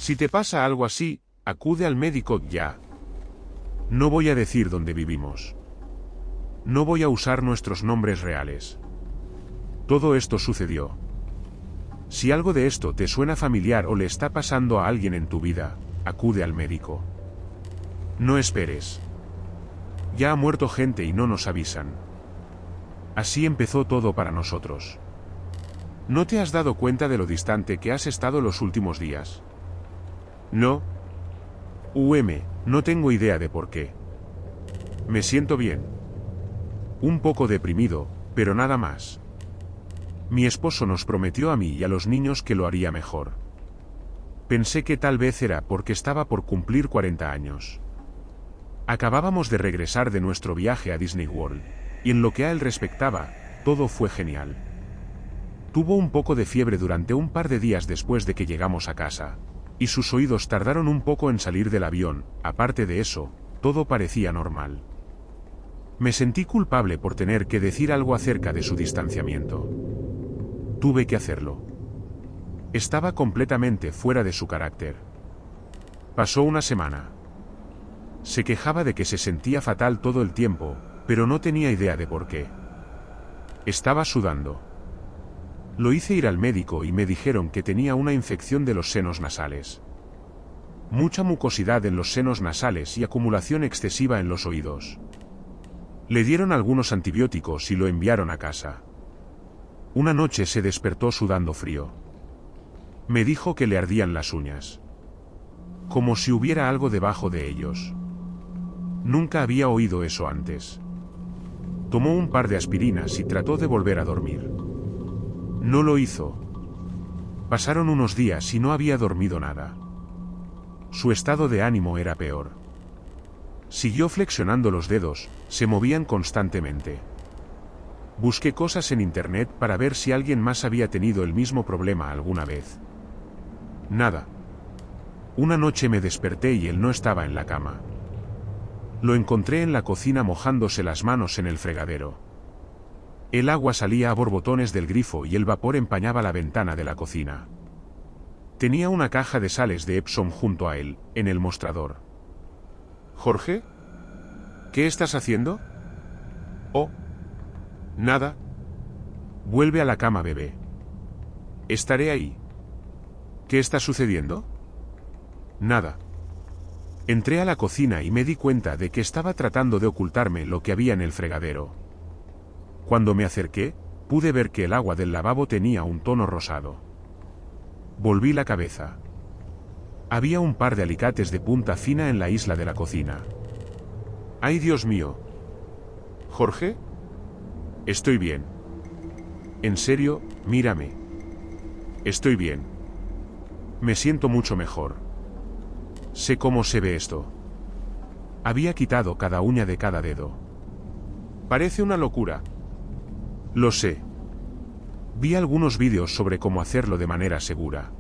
Si te pasa algo así, acude al médico ya. No voy a decir dónde vivimos. No voy a usar nuestros nombres reales. Todo esto sucedió. Si algo de esto te suena familiar o le está pasando a alguien en tu vida, acude al médico. No esperes. Ya ha muerto gente y no nos avisan. Así empezó todo para nosotros. ¿No te has dado cuenta de lo distante que has estado los últimos días? No. No tengo idea de por qué. Me siento bien. Un poco deprimido, pero nada más. Mi esposo nos prometió a mí y a los niños que lo haría mejor. Pensé que tal vez era porque estaba por cumplir 40 años. Acabábamos de regresar de nuestro viaje a Disney World, y en lo que a él respectaba, todo fue genial. Tuvo un poco de fiebre durante un par de días después de que llegamos a casa, y sus oídos tardaron un poco en salir del avión. Aparte de eso, todo parecía normal. Me sentí culpable por tener que decir algo acerca de su distanciamiento. Tuve que hacerlo. Estaba completamente fuera de su carácter. Pasó una semana. Se quejaba de que se sentía fatal todo el tiempo, pero no tenía idea de por qué. Estaba sudando. Lo hice ir al médico y me dijeron que tenía una infección de los senos nasales. Mucha mucosidad en los senos nasales y acumulación excesiva en los oídos. Le dieron algunos antibióticos y lo enviaron a casa. Una noche se despertó sudando frío. Me dijo que le ardían las uñas. Como si hubiera algo debajo de ellos. Nunca había oído eso antes. Tomó un par de aspirinas y trató de volver a dormir. No lo hizo. Pasaron unos días y no había dormido nada. Su estado de ánimo era peor. Siguió flexionando los dedos, se movían constantemente. Busqué cosas en internet para ver si alguien más había tenido el mismo problema alguna vez. Nada. Una noche me desperté y él no estaba en la cama. Lo encontré en la cocina mojándose las manos en el fregadero. El agua salía a borbotones del grifo y el vapor empañaba la ventana de la cocina. Tenía una caja de sales de Epsom junto a él, en el mostrador. ¿Jorge? ¿Qué estás haciendo? Oh. Nada. Vuelve a la cama, bebé. Estaré ahí. ¿Qué está sucediendo? Nada. Entré a la cocina y me di cuenta de que estaba tratando de ocultarme lo que había en el fregadero. Cuando me acerqué, pude ver que el agua del lavabo tenía un tono rosado. Volví la cabeza. Había un par de alicates de punta fina en la isla de la cocina. ¡Ay, Dios mío! ¿Jorge? Estoy bien. En serio, mírame. Estoy bien. Me siento mucho mejor. Sé cómo se ve esto. Había quitado cada uña de cada dedo. Parece una locura. Lo sé. Vi algunos vídeos sobre cómo hacerlo de manera segura.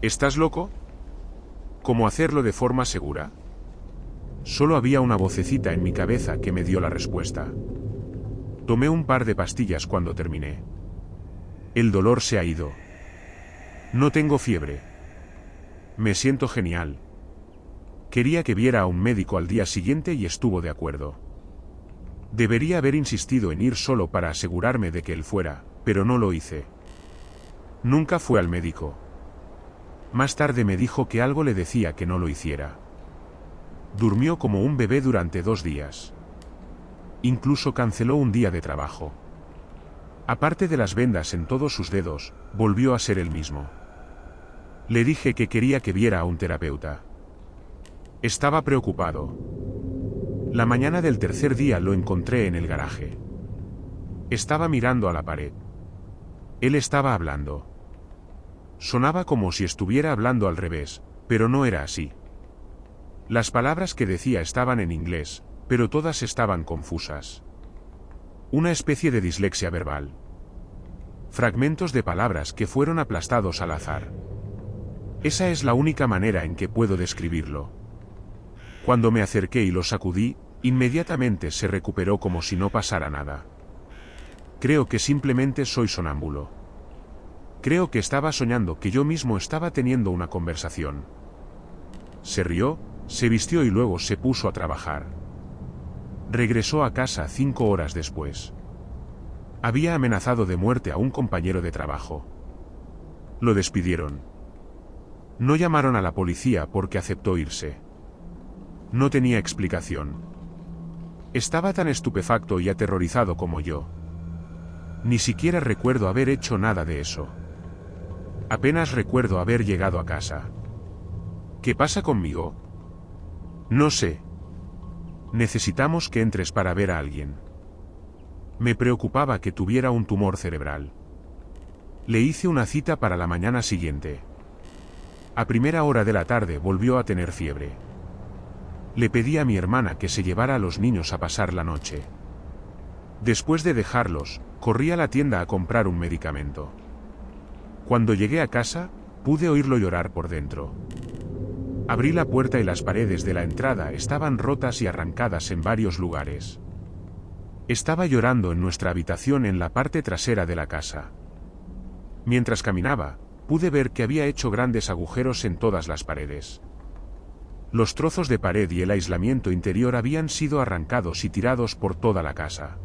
¿Estás loco? ¿Cómo hacerlo de forma segura? Solo había una vocecita en mi cabeza que me dio la respuesta. Tomé un par de pastillas cuando terminé. El dolor se ha ido. No tengo fiebre. Me siento genial. Quería que viera a un médico al día siguiente y estuvo de acuerdo. Debería haber insistido en ir solo para asegurarme de que él fuera, pero no lo hice. Nunca fue al médico. Más tarde me dijo que algo le decía que no lo hiciera. Durmió como un bebé durante 2 días. Incluso canceló un día de trabajo. Aparte de las vendas en todos sus dedos, volvió a ser el mismo. Le dije que quería que viera a un terapeuta. Estaba preocupado. La mañana del tercer día lo encontré en el garaje. Estaba mirando a la pared. Él estaba hablando. Sonaba como si estuviera hablando al revés, pero no era así. Las palabras que decía estaban en inglés, pero todas estaban confusas. Una especie de dislexia verbal. Fragmentos de palabras que fueron aplastados al azar. Esa es la única manera en que puedo describirlo. Cuando me acerqué y lo sacudí, inmediatamente se recuperó como si no pasara nada. Creo que simplemente soy sonámbulo. Creo que estaba soñando que yo mismo estaba teniendo una conversación. Se rió, se vistió y luego se puso a trabajar. Regresó a casa 5 horas después. Había amenazado de muerte a un compañero de trabajo. Lo despidieron. No llamaron a la policía porque aceptó irse. No tenía explicación. Estaba tan estupefacto y aterrorizado como yo. Ni siquiera recuerdo haber hecho nada de eso. Apenas recuerdo haber llegado a casa. ¿Qué pasa conmigo? No sé. Necesitamos que entres para ver a alguien. Me preocupaba que tuviera un tumor cerebral. Le hice una cita para la mañana siguiente. A primera hora de la tarde volvió a tener fiebre. Le pedí a mi hermana que se llevara a los niños a pasar la noche. Después de dejarlos, corrí a la tienda a comprar un medicamento. Cuando llegué a casa, pude oírlo llorar por dentro. Abrí la puerta y las paredes de la entrada estaban rotas y arrancadas en varios lugares. Estaba llorando en nuestra habitación en la parte trasera de la casa. Mientras caminaba, pude ver que había hecho grandes agujeros en todas las paredes. Los trozos de pared y el aislamiento interior habían sido arrancados y tirados por toda la casa.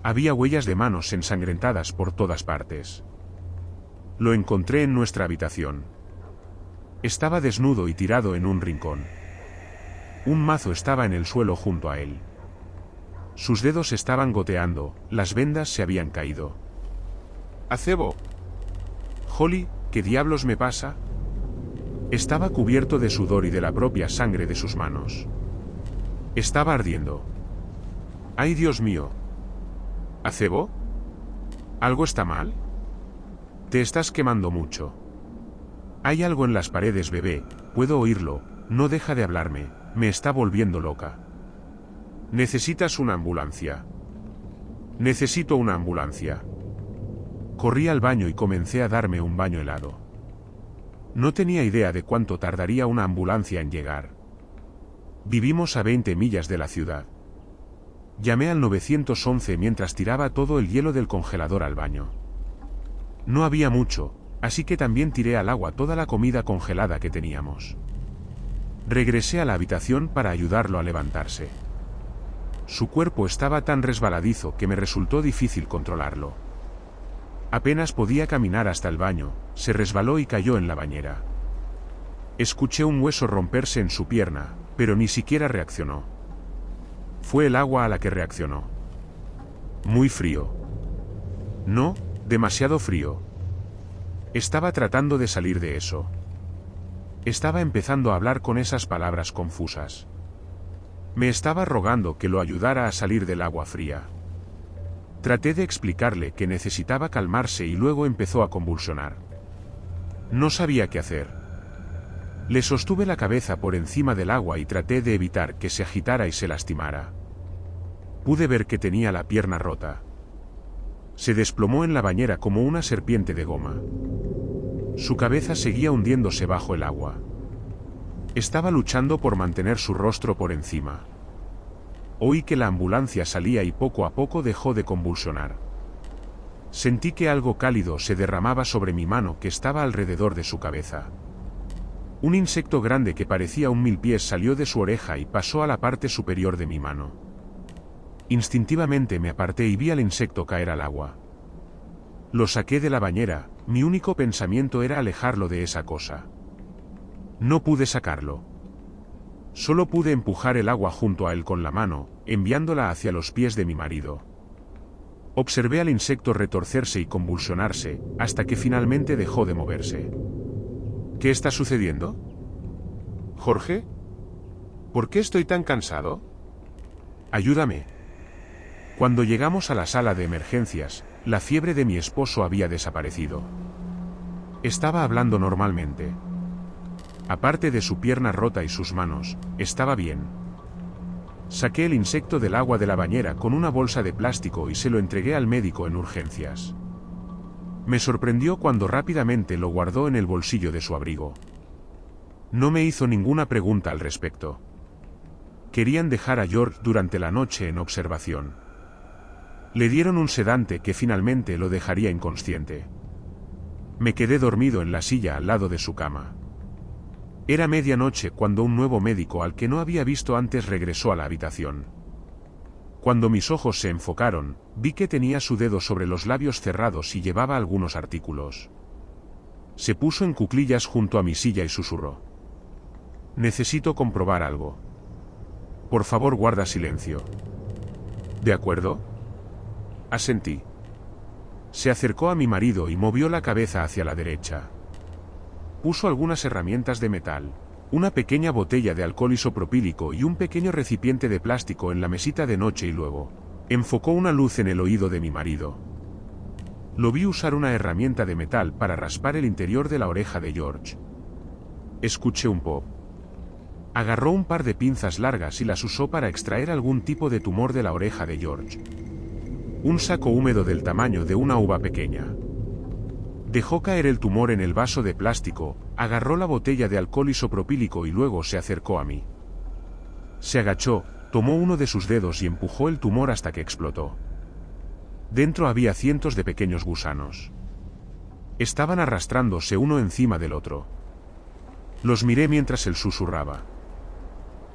Había huellas de manos ensangrentadas por todas partes. Lo encontré en nuestra habitación. Estaba desnudo y tirado en un rincón. Un mazo estaba en el suelo junto a él. Sus dedos estaban goteando, las vendas se habían caído. «Acebo. Holly, ¿qué diablos me pasa?» Estaba cubierto de sudor y de la propia sangre de sus manos. Estaba ardiendo. ¡Ay, Dios mío! ¿Acebo? ¿Algo está mal? Te estás quemando mucho. Hay algo en las paredes, bebé, puedo oírlo, no deja de hablarme, me está volviendo loca. Necesitas una ambulancia. Necesito una ambulancia. Corrí al baño y comencé a darme un baño helado. No tenía idea de cuánto tardaría una ambulancia en llegar. Vivimos a 20 millas de la ciudad. Llamé al 911 mientras tiraba todo el hielo del congelador al baño. No había mucho, así que también tiré al agua toda la comida congelada que teníamos. Regresé a la habitación para ayudarlo a levantarse. Su cuerpo estaba tan resbaladizo que me resultó difícil controlarlo. Apenas podía caminar hasta el baño, se resbaló y cayó en la bañera. Escuché un hueso romperse en su pierna, pero ni siquiera reaccionó. Fue el agua a la que reaccionó. Muy frío. No, demasiado frío. Estaba tratando de salir de eso. Estaba empezando a hablar con esas palabras confusas. Me estaba rogando que lo ayudara a salir del agua fría. Traté de explicarle que necesitaba calmarse y luego empezó a convulsionar. No sabía qué hacer. Le sostuve la cabeza por encima del agua y traté de evitar que se agitara y se lastimara. Pude ver que tenía la pierna rota. Se desplomó en la bañera como una serpiente de goma. Su cabeza seguía hundiéndose bajo el agua. Estaba luchando por mantener su rostro por encima. Oí que la ambulancia salía y poco a poco dejó de convulsionar. Sentí que algo cálido se derramaba sobre mi mano que estaba alrededor de su cabeza. Un insecto grande que parecía un milpiés salió de su oreja y pasó a la parte superior de mi mano. Instintivamente me aparté y vi al insecto caer al agua. Lo saqué de la bañera, mi único pensamiento era alejarlo de esa cosa. No pude sacarlo. Solo pude empujar el agua junto a él con la mano, enviándola hacia los pies de mi marido. Observé al insecto retorcerse y convulsionarse, hasta que finalmente dejó de moverse. ¿Qué está sucediendo? ¿Jorge? ¿Por qué estoy tan cansado? Ayúdame. Cuando llegamos a la sala de emergencias, la fiebre de mi esposo había desaparecido. Estaba hablando normalmente. Aparte de su pierna rota y sus manos, estaba bien. Saqué el insecto del agua de la bañera con una bolsa de plástico y se lo entregué al médico en urgencias. Me sorprendió cuando rápidamente lo guardó en el bolsillo de su abrigo. No me hizo ninguna pregunta al respecto. Querían dejar a George durante la noche en observación. Le dieron un sedante que finalmente lo dejaría inconsciente. Me quedé dormido en la silla al lado de su cama. Era medianoche cuando un nuevo médico al que no había visto antes regresó a la habitación. Cuando mis ojos se enfocaron, vi que tenía su dedo sobre los labios cerrados y llevaba algunos artículos. Se puso en cuclillas junto a mi silla y susurró: «Necesito comprobar algo. Por favor, guarda silencio». «¿De acuerdo?». Asentí. Se acercó a mi marido y movió la cabeza hacia la derecha. Puso algunas herramientas de metal, una pequeña botella de alcohol isopropílico y un pequeño recipiente de plástico en la mesita de noche y luego enfocó una luz en el oído de mi marido. Lo vi usar una herramienta de metal para raspar el interior de la oreja de George. Escuché un pop. Agarró un par de pinzas largas y las usó para extraer algún tipo de tumor de la oreja de George. Un saco húmedo del tamaño de una uva pequeña. Dejó caer el tumor en el vaso de plástico, agarró la botella de alcohol isopropílico y luego se acercó a mí. Se agachó, tomó uno de sus dedos y empujó el tumor hasta que explotó. Dentro había cientos de pequeños gusanos. Estaban arrastrándose uno encima del otro. Los miré mientras él susurraba: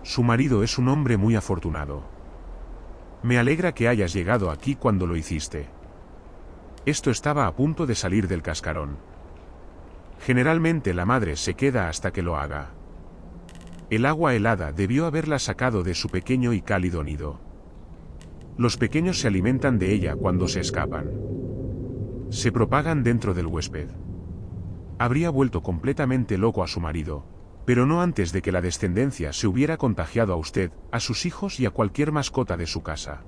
«Su marido es un hombre muy afortunado. Me alegra que hayas llegado aquí cuando lo hiciste». Esto estaba a punto de salir del cascarón. Generalmente la madre se queda hasta que lo haga. El agua helada debió haberla sacado de su pequeño y cálido nido. Los pequeños se alimentan de ella cuando se escapan. Se propagan dentro del huésped. Habría vuelto completamente loco a su marido, pero no antes de que la descendencia se hubiera contagiado a usted, a sus hijos y a cualquier mascota de su casa.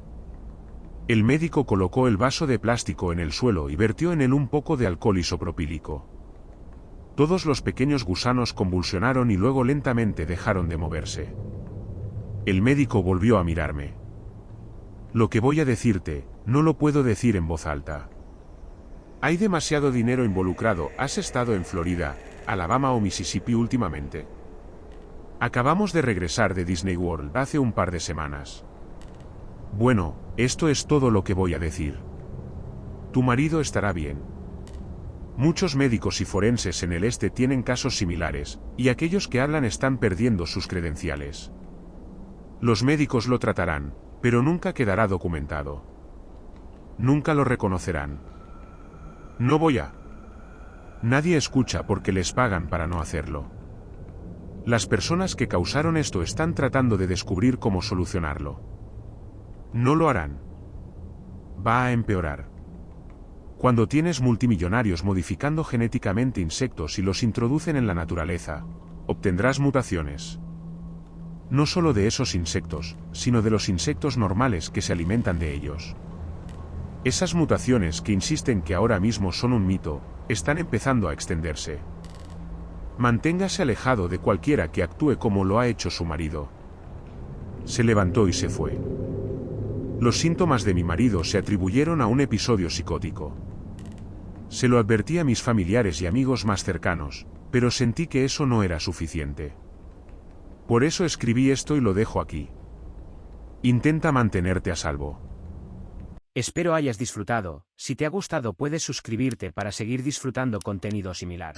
El médico colocó el vaso de plástico en el suelo y vertió en él un poco de alcohol isopropílico. Todos los pequeños gusanos convulsionaron y luego lentamente dejaron de moverse. El médico volvió a mirarme. «Lo que voy a decirte, no lo puedo decir en voz alta. Hay demasiado dinero involucrado. ¿Has estado en Florida, Alabama o Mississippi últimamente?» Acabamos de regresar de Disney World hace un par de semanas. Bueno, esto es todo lo que voy a decir. Tu marido estará bien. Muchos médicos y forenses en el este tienen casos similares, y aquellos que hablan están perdiendo sus credenciales. Los médicos lo tratarán, pero nunca quedará documentado. Nunca lo reconocerán. No voy a. Nadie escucha porque les pagan para no hacerlo. Las personas que causaron esto están tratando de descubrir cómo solucionarlo. No lo harán. Va a empeorar. Cuando tienes multimillonarios modificando genéticamente insectos y los introducen en la naturaleza, obtendrás mutaciones. No solo de esos insectos, sino de los insectos normales que se alimentan de ellos. Esas mutaciones que insisten que ahora mismo son un mito, están empezando a extenderse. Manténgase alejado de cualquiera que actúe como lo ha hecho su marido. Se levantó y se fue. Los síntomas de mi marido se atribuyeron a un episodio psicótico. Se lo advertí a mis familiares y amigos más cercanos, pero sentí que eso no era suficiente. Por eso escribí esto y lo dejo aquí. Intenta mantenerte a salvo. Espero hayas disfrutado. Si te ha gustado puedes suscribirte para seguir disfrutando contenido similar.